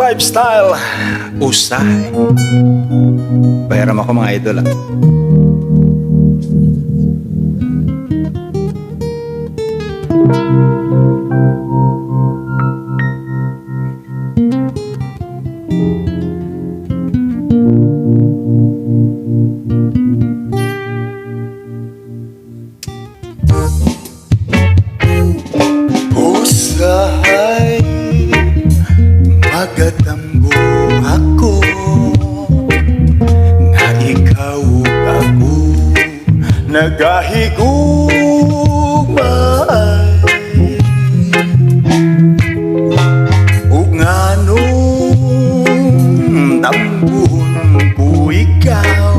Lifestyle Usay. Bayaram ako mga idol Usay magatambo ako nga ikaw ako nagahigugmay ug nganong dambuhon ko ikaw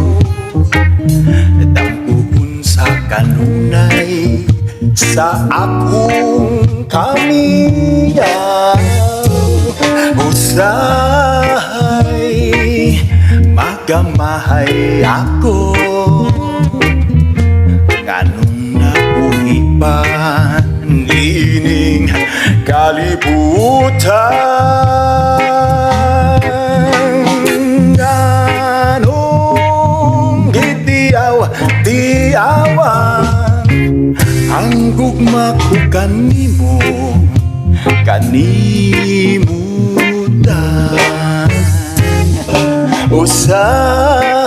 dambuhon sa kanunay sa akong kamiyaw usay magamahay ako nganong nabuhi pa nining kalibutan nganong gitiaw-tiawan ang gugma ko kanimo kanimutan usay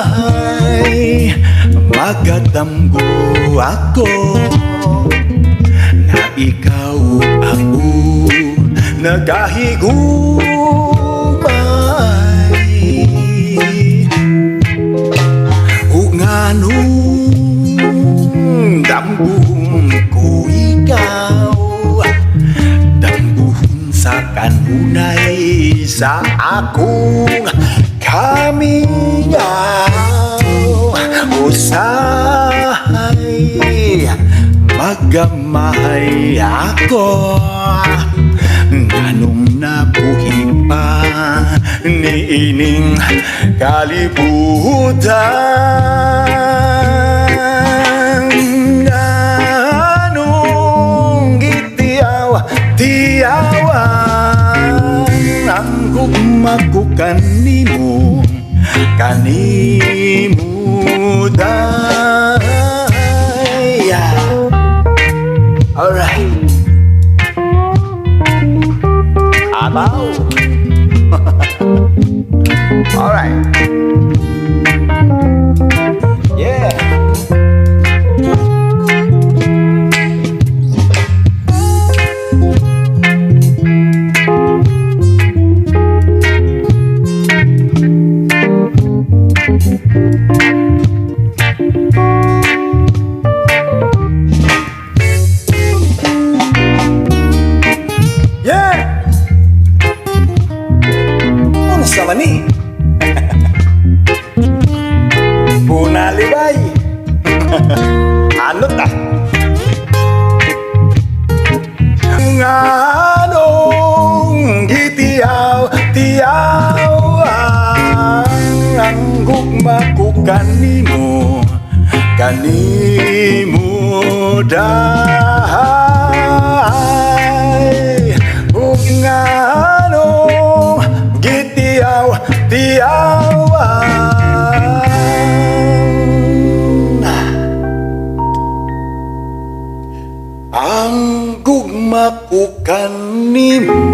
magatamgo ako na ikaw ako nagahigumay ug nganong dambuhon ko ikaw sa kanunay sa akong kamiyaw usay magamahay ako nganong nabuhi pa niining kalibutan nganong gitiaw-tiawan ang gugma ko kanimo kanimuday alright abaw alright yeah sama ni punalibay ano ta nganong gitiaw-tiaw ang gugma ko kanimo dahay ug nganong gitiaw-tiawan ang gugma ko kanimo